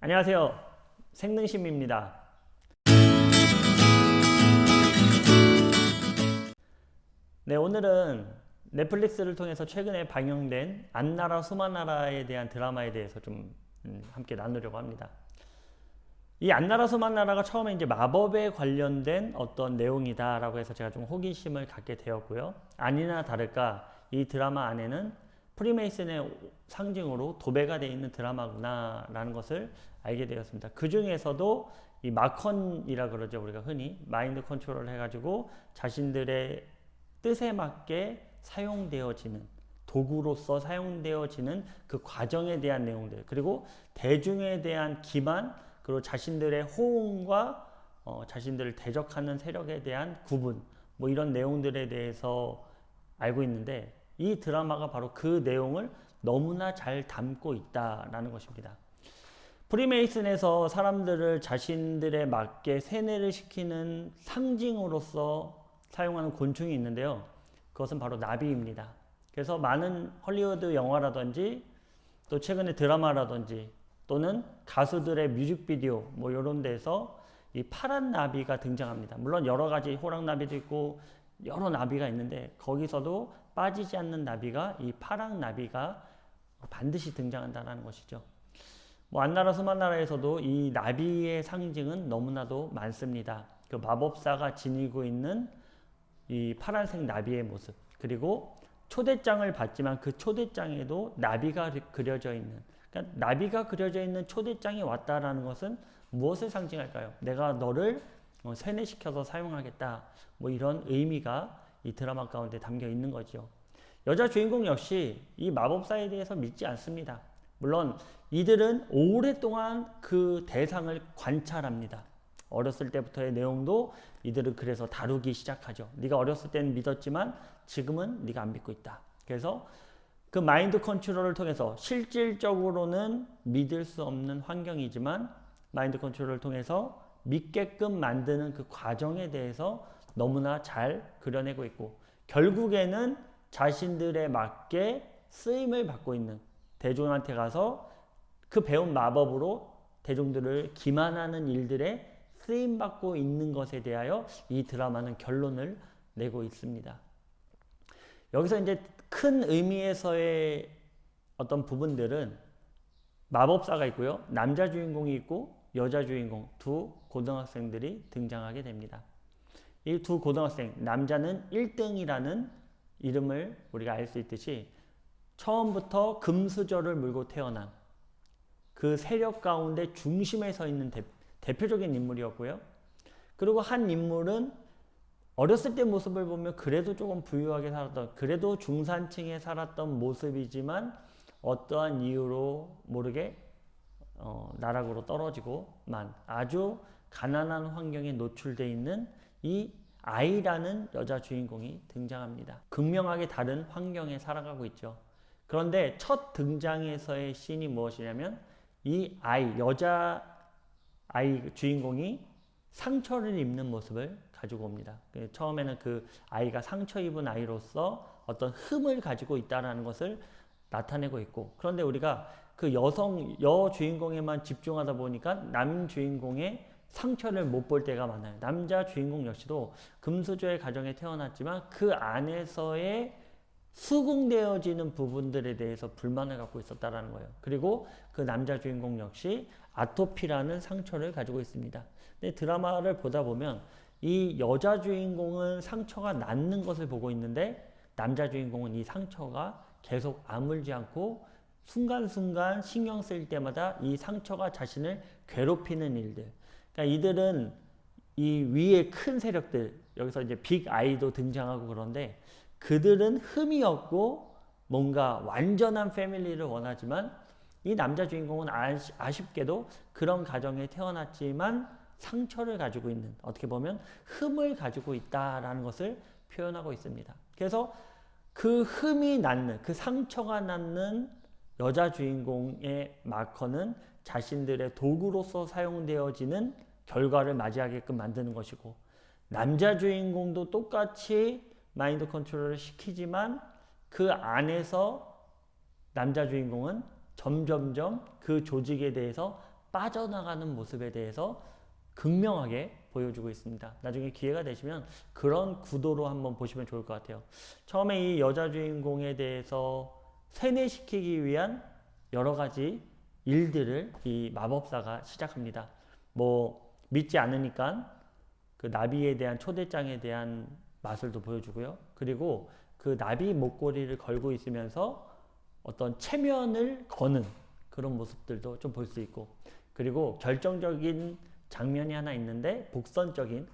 안녕하세요. 생능심입니다. 네, 오늘은 넷플릭스를 통해서 최근에 방영된 안나라 수마나라에 대한 드라마에 대해서 좀 함께 나누려고 합니다. 이 안나라 수마나라가 처음에 이제 마법에 관련된 어떤 내용이다라고 해서 제가 좀 호기심을 갖게 되었고요. 아니나 다를까 이 드라마 안에는 프리메이슨의 상징으로 도배가 되어 있는 드라마구나라는 것을 알게 되었습니다. 그 중에서도 이 마컨이라 그러죠. 우리가 흔히 마인드 컨트롤을 해가지고 자신들의 뜻에 맞게 사용되어지는 도구로서 사용되어지는 그 과정에 대한 내용들, 그리고 대중에 대한 기만, 그리고 자신들의 호응과 자신들을 대적하는 세력에 대한 구분, 뭐 이런 내용들에 대해서 알고 있는데, 이 드라마가 바로 그 내용을 너무나 잘 담고 있다라는 것입니다. 프리메이슨에서 사람들을 자신들에 맞게 세뇌를 시키는 상징으로서 사용하는 곤충이 있는데요. 그것은 바로 나비입니다. 그래서 많은 헐리우드 영화라든지 또 최근에 드라마라든지 또는 가수들의 뮤직비디오 뭐 이런 데서 이 파란 나비가 등장합니다. 물론 여러 가지 호랑나비도 있고 여러 나비가 있는데 거기서도 빠지지 않는 나비가 이 파랑 나비가 반드시 등장한다는 것이죠. 뭐 안나라 수마나라에서도 이 나비의 상징은 너무나도 많습니다. 그 마법사가 지니고 있는 이 파란색 나비의 모습, 그리고 초대장을 받지만 그 초대장에도 나비가 그려져 있는, 그러니까 나비가 그려져 있는 초대장이 왔다라는 것은 무엇을 상징할까요? 내가 너를 세뇌시켜서 사용하겠다, 뭐 이런 의미가 이 드라마 가운데 담겨 있는 거죠. 여자 주인공 역시 이 마법사에 대해서 믿지 않습니다. 물론 이들은 오랫동안 그 대상을 관찰합니다. 어렸을 때부터의 내용도 이들은 그래서 다루기 시작하죠. 네가 어렸을 때는 믿었지만 지금은 네가 안 믿고 있다. 그래서 그 마인드 컨트롤을 통해서 실질적으로는 믿을 수 없는 환경이지만 마인드 컨트롤을 통해서 믿게끔 만드는 그 과정에 대해서 너무나 잘 그려내고 있고, 결국에는 자신들에 맞게 쓰임을 받고 있는, 대중한테 가서 그 배운 마법으로 대중들을 기만하는 일들에 쓰임받고 있는 것에 대하여 이 드라마는 결론을 내고 있습니다. 여기서 이제 큰 의미에서의 어떤 부분들은 마법사가 있고요. 남자 주인공이 있고 여자 주인공 두 고등학생들이 등장하게 됩니다. 이 두 고등학생, 남자는 1등이라는 이름을 우리가 알 수 있듯이 처음부터 금수저를 물고 태어난 그 세력 가운데 중심에 서 있는 대표적인 인물이었고요. 그리고 한 인물은 어렸을 때 모습을 보면 그래도 조금 부유하게 살았던, 그래도 중산층에 살았던 모습이지만 어떠한 이유로 모르게 나락으로 떨어지고만 아주 가난한 환경에 노출되어 있는 이 아이라는 여자 주인공이 등장합니다. 극명하게 다른 환경에 살아가고 있죠. 그런데 첫 등장에서의 씬이 무엇이냐면 이 아이, 여자 아이 주인공이 상처를 입는 모습을 가지고 옵니다. 처음에는 그 아이가 상처 입은 아이로서 어떤 흠을 가지고 있다는 것을 나타내고 있고, 그런데 우리가 그 여 주인공에만 집중하다 보니까 남 주인공의 상처를 못 볼 때가 많아요. 남자 주인공 역시도 금수저의 가정에 태어났지만 그 안에서의 수긍되어지는 부분들에 대해서 불만을 갖고 있었다는 거예요. 그리고 그 남자 주인공 역시 아토피라는 상처를 가지고 있습니다. 근데 드라마를 보다 보면 이 여자 주인공은 상처가 낫는 것을 보고 있는데 남자 주인공은 이 상처가 계속 아물지 않고 순간순간 신경 쓸 때마다 이 상처가 자신을 괴롭히는 일들. 그러니까 이들은 이 위에 큰 세력들, 여기서 이제 빅 아이도 등장하고 그런데 그들은 흠이 없고 뭔가 완전한 패밀리를 원하지만 이 남자 주인공은 아쉽게도 그런 가정에 태어났지만 상처를 가지고 있는, 어떻게 보면 흠을 가지고 있다라는 것을 표현하고 있습니다. 그래서 그 흠이 낫는, 그 상처가 낫는 여자 주인공의 마커는 자신들의 도구로서 사용되어지는 결과를 맞이하게끔 만드는 것이고, 남자 주인공도 똑같이 마인드 컨트롤을 시키지만 그 안에서 남자 주인공은 점점점 그 조직에 대해서 빠져나가는 모습에 대해서 극명하게 보여주고 있습니다. 나중에 기회가 되시면 그런 구도로 한번 보시면 좋을 것 같아요. 처음에 이 여자 주인공에 대해서 세뇌시키기 위한 여러 가지 일들을 이 마법사가 시작합니다. 뭐 믿지 않으니까 그 나비에 대한 초대장에 대한 마술도 보여주고요. 그리고 그 나비 목걸이를 걸고 있으면서 어떤 체면을 거는 그런 모습들도 좀 볼 수 있고, 그리고 결정적인 장면이 하나 있는데 복선적인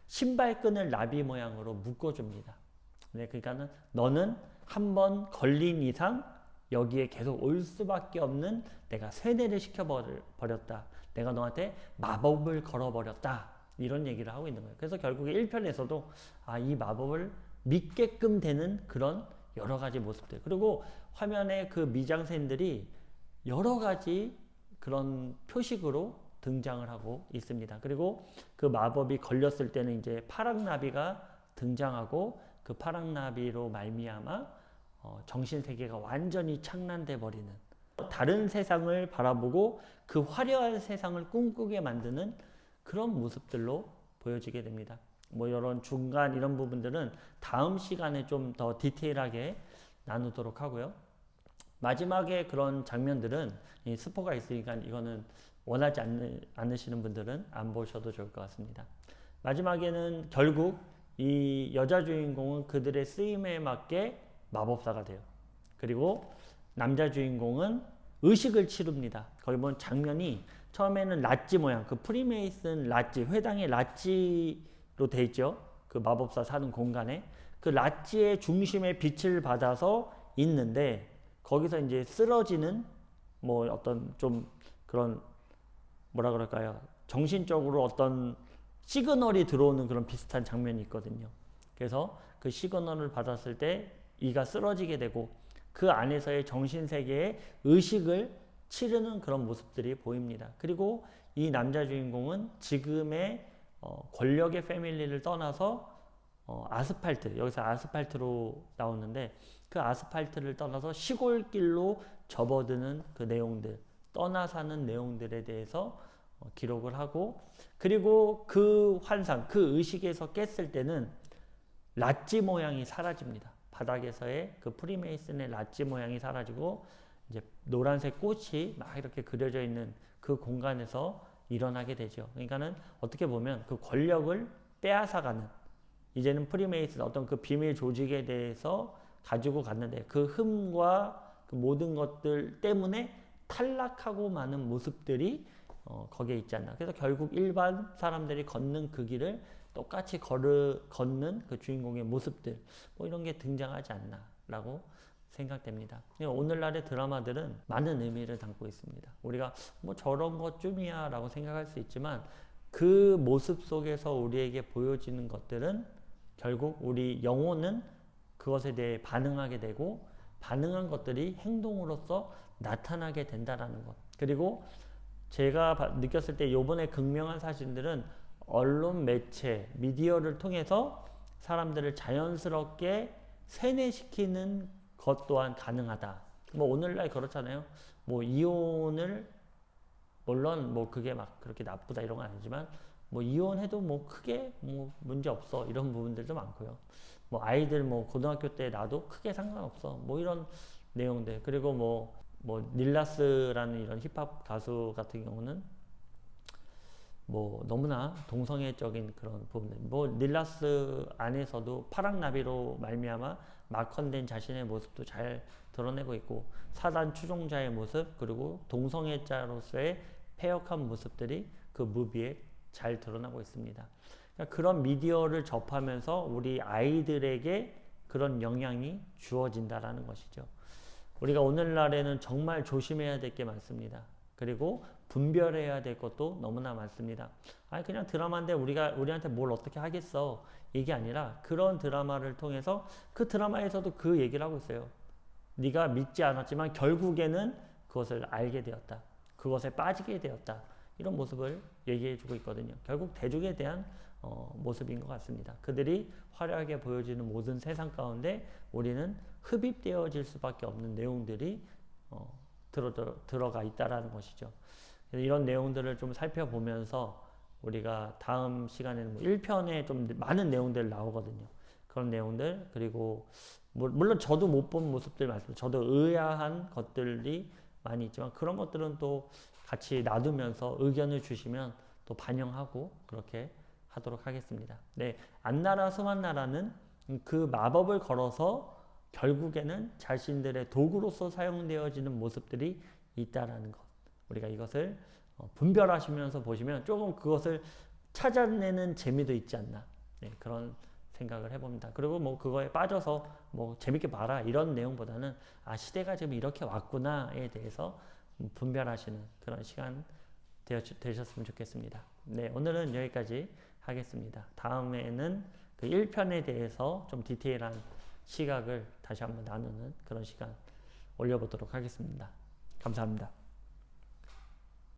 신발끈을 나비 모양으로 묶어줍니다. 네, 그러니까는 너는 한 번 걸린 이상 여기에 계속 올 수밖에 없는 내가 세뇌를 시켜버렸다. 내가 너한테 마법을 걸어버렸다. 이런 얘기를 하고 있는 거예요. 그래서 결국에 1편에서도 이 마법을 믿게끔 되는 그런 여러 가지 모습들. 그리고 화면에 그 미장센들이 여러 가지 그런 표식으로 등장을 하고 있습니다. 그리고 그 마법이 걸렸을 때는 이제 파랑나비가 등장하고 그 파랑나비로 말미암아 정신세계가 완전히 착란돼 버리는, 다른 세상을 바라보고 그 화려한 세상을 꿈꾸게 만드는 그런 모습들로 보여지게 됩니다. 뭐 이런 중간 이런 부분들은 다음 시간에 좀 더 디테일하게 나누도록 하고요. 마지막에 그런 장면들은 스포가 있으니까 이거는 원하지 않으시는 분들은 안 보셔도 좋을 것 같습니다. 마지막에는 결국 이 여자 주인공은 그들의 쓰임에 맞게 마법사가 돼요. 그리고 남자 주인공은 의식을 치릅니다. 거기 보면 장면이 처음에는 랏지 모양, 그 프리메이슨 랏지, 회당의 랏지로 돼 있죠. 그 마법사 사는 공간에 그 랏지의 중심에 빛을 받아서 있는데, 거기서 이제 쓰러지는 뭐 어떤 좀 그런 뭐라 그럴까요? 정신적으로 어떤 시그널이 들어오는 그런 비슷한 장면이 있거든요. 그래서 그 시그널을 받았을 때 이가 쓰러지게 되고 그 안에서의 정신세계의 의식을 치르는 그런 모습들이 보입니다. 그리고 이 남자 주인공은 지금의 권력의 패밀리를 떠나서 아스팔트, 여기서 아스팔트로 나오는데 그 아스팔트를 떠나서 시골길로 접어드는 그 내용들, 떠나 사는 내용들에 대해서 기록을 하고, 그리고 그 환상, 그 의식에서 깼을 때는 랏지 모양이 사라집니다. 바닥에서의 그 프리메이슨의 랏지 모양이 사라지고 이제 노란색 꽃이 막 이렇게 그려져 있는 그 공간에서 일어나게 되죠. 그러니까는 어떻게 보면 그 권력을 빼앗아가는, 이제는 프리메이슨 어떤 그 비밀 조직에 대해서 가지고 갔는데 그 흠과 그 모든 것들 때문에 탈락하고 마는 모습들이 거기에 있지 않나. 그래서 결국 일반 사람들이 걷는 그 길을 똑같이 걷는 그 주인공의 모습들, 뭐 이런 게 등장하지 않나라고 생각됩니다. 오늘날의 드라마들은 많은 의미를 담고 있습니다. 우리가 뭐 저런 것쯤이야 라고 생각할 수 있지만 그 모습 속에서 우리에게 보여지는 것들은 결국 우리 영혼은 그것에 대해 반응하게 되고 반응한 것들이 행동으로서 나타나게 된다라는 것. 그리고 제가 느꼈을 때 요번에 극명한 사실들은 언론 매체, 미디어를 통해서 사람들을 자연스럽게 세뇌시키는 것 또한 가능하다. 뭐 오늘날 그렇잖아요. 뭐 이혼을, 물론 뭐 그게 막 그렇게 나쁘다 이런 건 아니지만 뭐 이혼해도 뭐 크게 뭐 문제 없어 이런 부분들도 많고요. 뭐 아이들 뭐 고등학교 때 나도 크게 상관없어 뭐 이런 내용들. 그리고 뭐 닐라스라는 이런 힙합 가수 같은 경우는 뭐 너무나 동성애적인 그런 부분들, 뭐 닐라스 안에서도 파랑나비로 말미암아 막헌된 자신의 모습도 잘 드러내고 있고, 사단 추종자의 모습, 그리고 동성애자로서의 패역한 모습들이 그 무비에 잘 드러나고 있습니다. 그러니까 그런 미디어를 접하면서 우리 아이들에게 그런 영향이 주어진다라는 것이죠. 우리가 오늘날에는 정말 조심해야 될 게 많습니다. 그리고 분별해야 될 것도 너무나 많습니다. 그냥 드라마인데 우리한테 뭘 어떻게 하겠어, 이게 아니라 그런 드라마를 통해서 그 드라마에서도 그 얘기를 하고 있어요. 네가 믿지 않았지만 결국에는 그것을 알게 되었다. 그것에 빠지게 되었다. 이런 모습을 얘기해주고 있거든요. 결국 대중에 대한 모습인 것 같습니다. 그들이 화려하게 보여지는 모든 세상 가운데 우리는 흡입되어질 수밖에 없는 내용들이 들어가 있다라는 것이죠. 이런 내용들을 좀 살펴보면서 우리가 다음 시간에는 뭐 1편에 좀 많은 내용들 나오거든요. 그런 내용들, 그리고 물론 저도 못 본 모습들 말씀, 저도 의아한 것들이 많이 있지만 그런 것들은 또 같이 놔두면서 의견을 주시면 또 반영하고 그렇게 하도록 하겠습니다. 네, 안나라 수만나라는 그 마법을 걸어서 결국에는 자신들의 도구로서 사용되어지는 모습들이 있다라는 것. 우리가 이것을 분별하시면서 보시면 조금 그것을 찾아내는 재미도 있지 않나. 네, 그런 생각을 해봅니다. 그리고 뭐 그거에 빠져서 뭐 재밌게 봐라 이런 내용보다는 아 시대가 지금 이렇게 왔구나에 대해서 분별하시는 그런 시간 되셨으면 좋겠습니다. 네, 오늘은 여기까지 하겠습니다. 다음에는 그 1편에 대해서 좀 디테일한 시각을 다시 한번 나누는 그런 시간 올려보도록 하겠습니다. 감사합니다.